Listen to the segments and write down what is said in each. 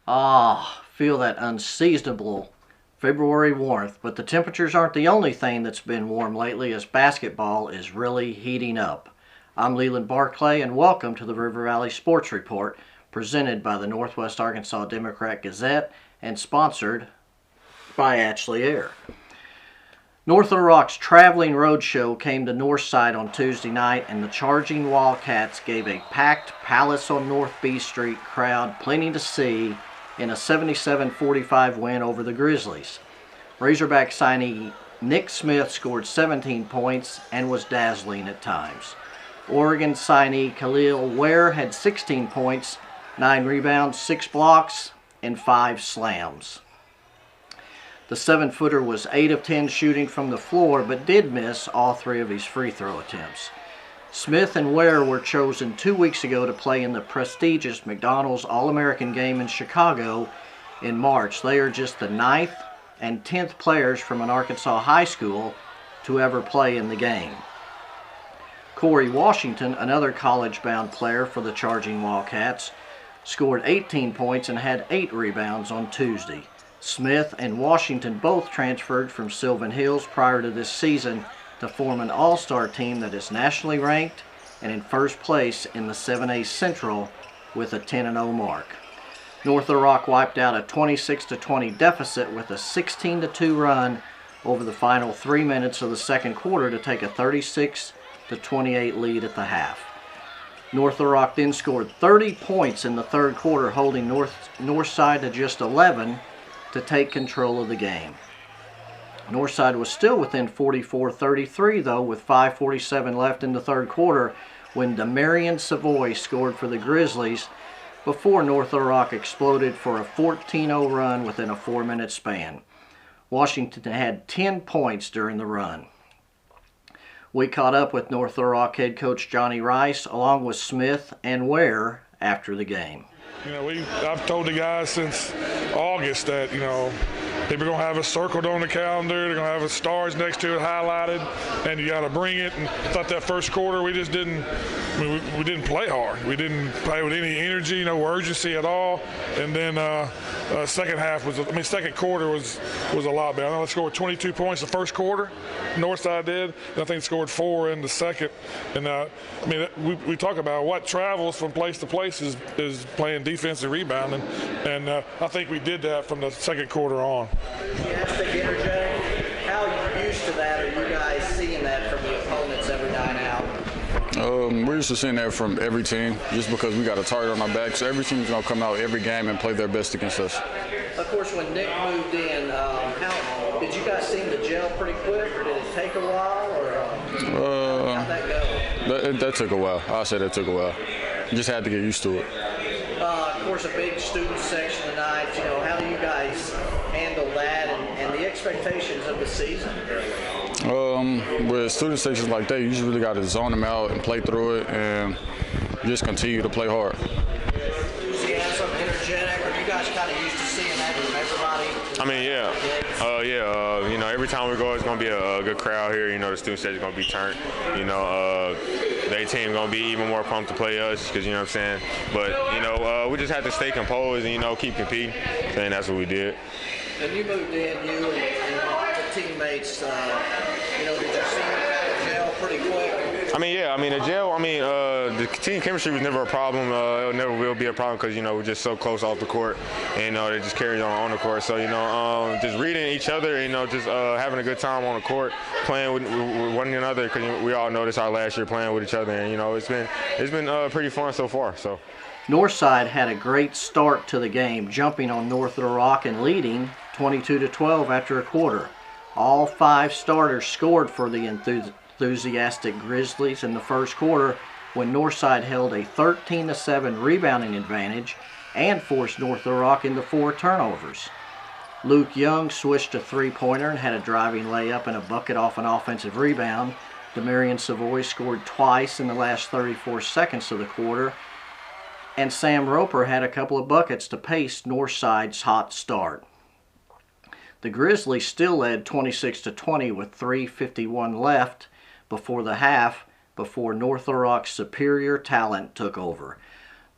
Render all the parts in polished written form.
Feel that unseasonable February warmth, but the temperatures aren't the only thing that's been warm lately as basketball is really heating up. I'm Leland Barclay and welcome to the River Valley Sports Report presented by the Northwest Arkansas Democrat-Gazette and sponsored by Ashley Air. North Little Rock's traveling roadshow came to Northside on Tuesday night, and the Charging Wildcats gave a packed Palace on North B Street crowd plenty to see in a 77-45 win over the Grizzlies. Razorback signee Nick Smith scored 17 points and was dazzling at times. Oregon signee Khalil Ware had 16 points, 9 rebounds, 6 blocks, and 5 slams. The 7-footer was 8 of 10 shooting from the floor, but did miss all 3 of his free throw attempts. Smith and Ware were chosen 2 weeks ago to play in the prestigious McDonald's All-American game in Chicago in March. They are just the 9th and 10th players from an Arkansas high school to ever play in the game. Corey Washington, another college-bound player for the Charging Wildcats, scored 18 points and had 8 rebounds on Tuesday. Smith and Washington both transferred from Sylvan Hills prior to this season to form an all-star team that is nationally ranked and in first place in the 7A Central with a 10-0 mark. North Little Rock wiped out a 26-20 deficit with a 16-2 run over the final 3 minutes of the second quarter to take a 36-28 lead at the half. North Little Rock then scored 30 points in the third quarter, holding Northside to just 11 to take control of the game. Northside was still within 44-33 though, with 5:47 left in the third quarter when Demarion Savoy scored for the Grizzlies before North Little Rock exploded for a 14-0 run within a 4-minute span. Washington had 10 points during the run. We caught up with North Little Rock head coach Johnny Rice along with Smith and Ware after the game. I've told the guys since August that, they were going to have it circled on the calendar, they're going to have the stars next to it highlighted, and you got to bring it. And I thought that first quarter we just didn't, we didn't play hard. We didn't play with any energy, no urgency at all. And then second quarter was a lot better. I know they scored 22 points the first quarter, Northside did. And I think they scored 4 in the second. And we talk about what travels from place to place is playing defensive rebounding, and I think we did that from the second quarter on. Enthusiastic, energetic. How used to that are you guys seeing that from the opponents every night out? We're used to seeing that from every team just because we got a target on our back. So every team's going to come out every game and play their best against us. Of course, when Nick moved in, how did you guys seem to gel pretty quick, or did it take a while, or how'd that go? That took a while. I'll say that took a while. You just had to get used to it. Of course, a big student section tonight. How do you guys handle that and the expectations of the season? With student sections like that, you just really got to zone them out and play through it and just continue to play hard. Enthusiasm, energetic. Are you guys kind of used to seeing that from everybody? Every time we go, it's going to be a good crowd here. The student section is going to be turned. Their team going to be even more pumped to play us because, you know what I'm saying. But, we just have to stay composed and, keep competing. And that's what we did. And you moved in, you and the teammates, did you see them gel pretty quick? The team chemistry was never a problem. It never will be a problem because, we're just so close off the court. And, it just carries on the court. So, just reading each other, just having a good time on the court, playing with one another because we all know this our last year playing with each other. And, it's been pretty fun so far. So. Northside had a great start to the game, jumping on North Little Rock and leading 22-12 after a quarter. All 5 starters scored for the enthusiastic Grizzlies in the first quarter when Northside held a 13-7 rebounding advantage and forced North Little Rock into 4 turnovers. Luke Young switched a 3-pointer and had a driving layup and a bucket off an offensive rebound. Demarion Savoy scored twice in the last 34 seconds of the quarter, and Sam Roper had a couple of buckets to pace Northside's hot start. The Grizzlies still led 26-20 with 3:51 left before the half, before North Little Rock's superior talent took over.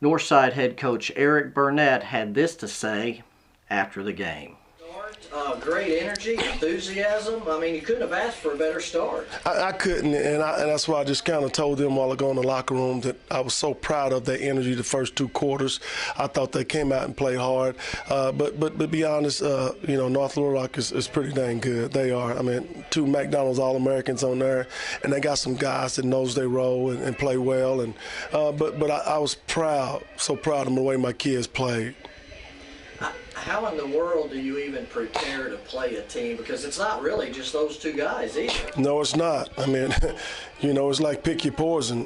Northside head coach Eric Burnett had this to say after the game. Great energy, enthusiasm. I mean, you couldn't have asked for a better start. I couldn't, and that's why I just kind of told them while I go in the locker room that I was so proud of their energy the first 2 quarters. I thought they came out and played hard. But to be honest, North Little Rock is pretty dang good. They are. I mean, 2 McDonald's All-Americans on there, and they got some guys that knows their role and play well. And but I was proud, so proud of them the way my kids played. How in the world do you even prepare to play a team? Because it's not really just those 2 guys either. No, it's not. I mean, it's like pick your poison.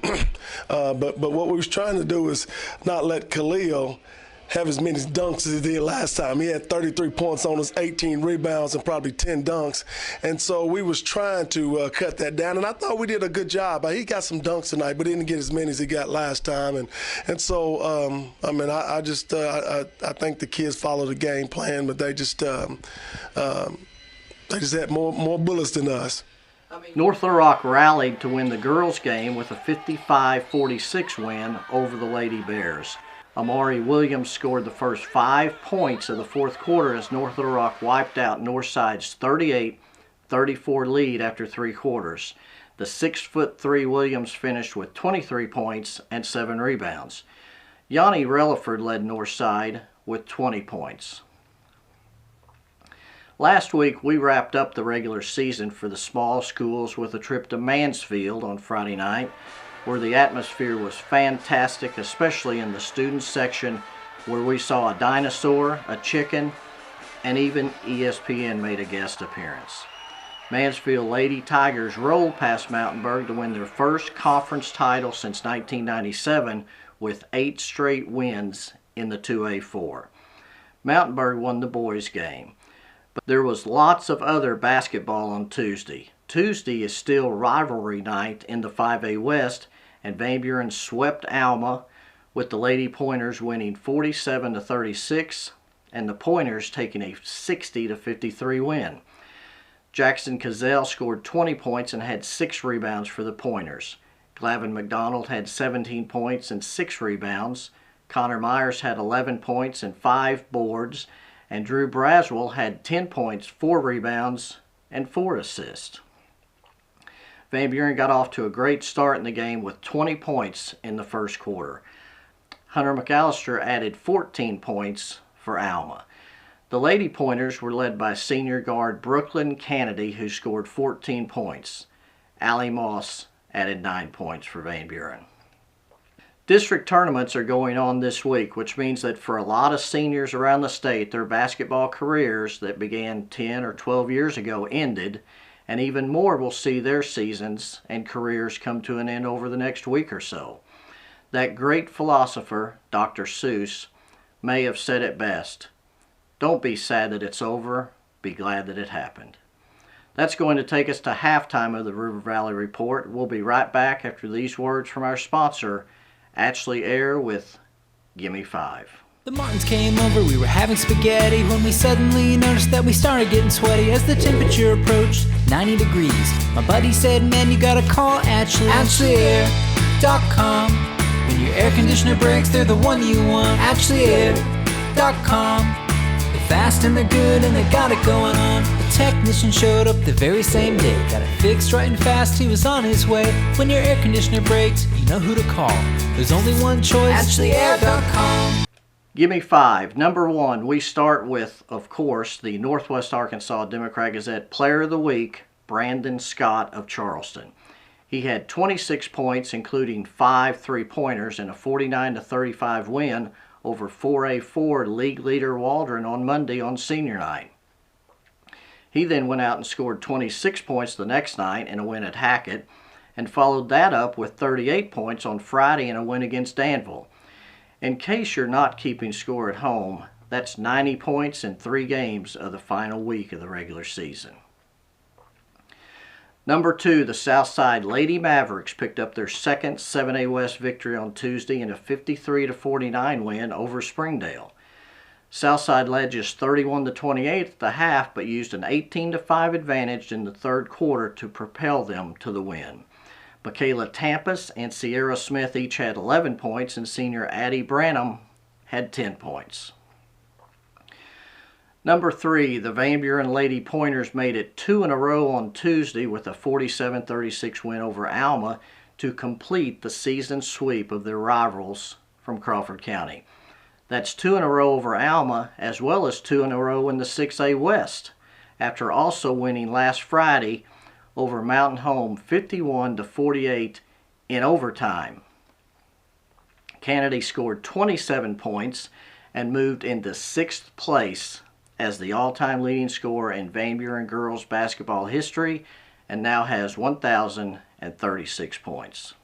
But what we was trying to do is not let Khalil have as many dunks as he did last time. He had 33 points on us, 18 rebounds, and probably 10 dunks. And so we was trying to cut that down, and I thought we did a good job. He got some dunks tonight, but didn't get as many as he got last time. And so, I think the kids followed the game plan, but they just had more bullets than us. North Little Rock rallied to win the girls' game with a 55-46 win over the Lady Bears. Amari Williams scored the first 5 points of the 4th quarter as North Little Rock wiped out Northside's 38-34 lead after 3 quarters. The 6'3" Williams finished with 23 points and 7 rebounds. Yanni Relaford led Northside with 20 points. Last week, we wrapped up the regular season for the small schools with a trip to Mansfield on Friday night, where the atmosphere was fantastic, especially in the students section, where we saw a dinosaur, a chicken, and even ESPN made a guest appearance. Mansfield Lady Tigers rolled past Mountainburg to win their first conference title since 1997 with 8 straight wins in the 2A4. Mountainburg won the boys' game. But there was lots of other basketball on Tuesday. Tuesday is still rivalry night in the 5A West, and Van Buren swept Alma with the Lady Pointers winning 47-36 and the Pointers taking a 60-53 win. Jackson Cazell scored 20 points and had 6 rebounds for the Pointers. Glavin McDonald had 17 points and 6 rebounds. Connor Myers had 11 points and 5 boards. And Drew Braswell had 10 points, 4 rebounds, and 4 assists. Van Buren got off to a great start in the game with 20 points in the first quarter. Hunter McAllister added 14 points for Alma. The Lady Pointers were led by senior guard Brooklyn Kennedy, who scored 14 points. Allie Moss added 9 points for Van Buren. District tournaments are going on this week, which means that for a lot of seniors around the state, their basketball careers that began 10 or 12 years ago ended, and even more will see their seasons and careers come to an end over the next week or so. That great philosopher, Dr. Seuss, may have said it best, "Don't be sad that it's over, be glad that it happened." That's going to take us to halftime of the River Valley Report. We'll be right back after these words from our sponsor, Ashley Air, with Gimme 5. The Martins came over, we were having spaghetti when we suddenly noticed that we started getting sweaty as the temperature approached 90 degrees. My buddy said, "Man, you gotta call AshleyAir.com. When your air conditioner breaks, they're the one you want. AshleyAir.com. They're fast and they're good and they got it going on." The technician showed up the very same day. Got it fixed right and fast, he was on his way. When your air conditioner breaks, you know who to call. There's only one choice, AshleyAir.com. Gimme 5. Number 1, we start with, of course, the Northwest Arkansas Democrat-Gazette Player of the Week, Brandon Scott of Charleston. He had 26 points, including 5 3-pointers, and a 49-35 win over 4A4 league leader Waldron on Monday on senior night. He then went out and scored 26 points the next night in a win at Hackett, and followed that up with 38 points on Friday in a win against Danville. In case you're not keeping score at home, that's 90 points in 3 games of the final week of the regular season. Number 2, the Southside Lady Mavericks picked up their second 7A West victory on Tuesday in a 53-49 win over Springdale. Southside led just 31-28 at the half, but used an 18-5 advantage in the third quarter to propel them to the win. Michaela Tampus and Sierra Smith each had 11 points, and senior Addie Branham had 10 points. Number 3, the Van Buren Lady Pointers made it 2 in a row on Tuesday with a 47-36 win over Alma to complete the season sweep of their rivals from Crawford County. That's 2 in a row over Alma, as well as 2 in a row in the 6A West, after also winning last Friday over Mountain Home 51-48 in overtime. Kennedy scored 27 points and moved into 6th place as the all-time leading scorer in Van Buren girls basketball history, and now has 1,036 points.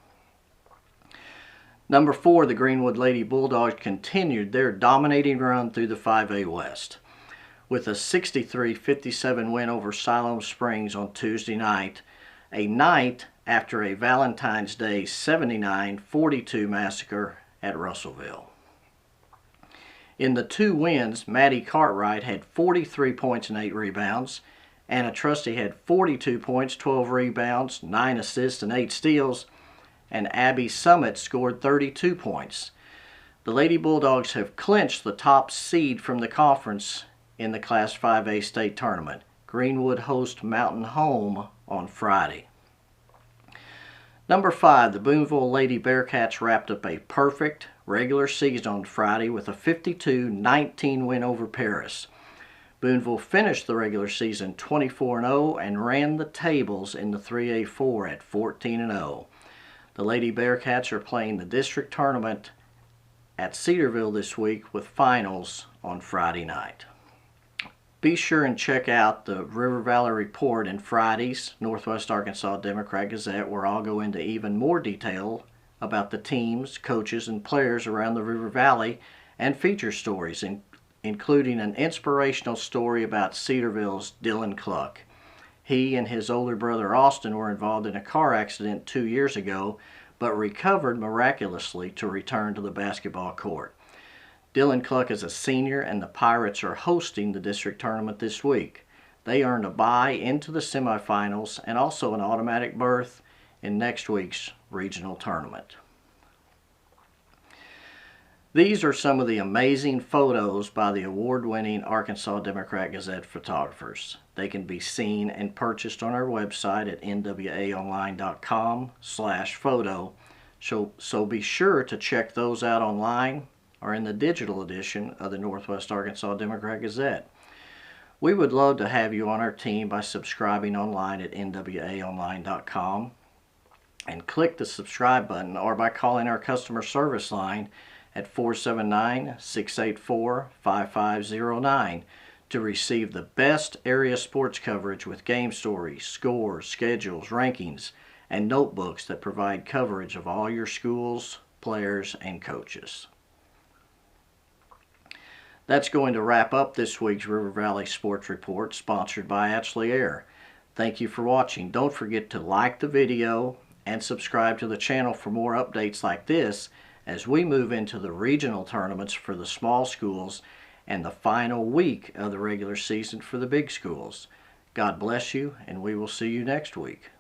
Number 4, the Greenwood Lady Bulldogs continued their dominating run through the 5A West with a 63-57 win over Siloam Springs on Tuesday night, a night after a Valentine's Day 79-42 massacre at Russellville. In the 2 wins, Maddie Cartwright had 43 points and 8 rebounds. Anna Trusty had 42 points, 12 rebounds, 9 assists, and 8 steals. And Abby Summit scored 32 points. The Lady Bulldogs have clinched the top seed from the conference in the Class 5A state tournament. Greenwood hosts Mountain Home on Friday. Number 5, the Booneville Lady Bearcats wrapped up a perfect regular season on Friday with a 52-19 win over Paris. Booneville finished the regular season 24-0 and ran the tables in the 3A4 at 14-0. The Lady Bearcats are playing the district tournament at Cedarville this week with finals on Friday night. Be sure and check out the River Valley Report in Friday's Northwest Arkansas Democrat-Gazette, where I'll go into even more detail about the teams, coaches, and players around the River Valley, and feature stories, including an inspirational story about Cedarville's Dylan Cluck. He and his older brother Austin were involved in a car accident 2 years ago, but recovered miraculously to return to the basketball court. Dylan Cluck is a senior, and the Pirates are hosting the district tournament this week. They earned a bye into the semifinals and also an automatic berth in next week's regional tournament. These are some of the amazing photos by the award-winning Arkansas Democrat-Gazette photographers. They can be seen and purchased on our website at nwaonline.com/photo. So be sure to check those out online or in the digital edition of the Northwest Arkansas Democrat-Gazette. We would love to have you on our team by subscribing online at nwaonline.com and click the subscribe button, or by calling our customer service line at 479-684-5509 to receive the best area sports coverage with game stories, scores, schedules, rankings, and notebooks that provide coverage of all your schools, players, and coaches. That's going to wrap up this week's River Valley Sports Report, sponsored by Ashley Air. Thank you for watching. Don't forget to like the video and subscribe to the channel for more updates like this as we move into the regional tournaments for the small schools and the final week of the regular season for the big schools. God bless you, and we will see you next week.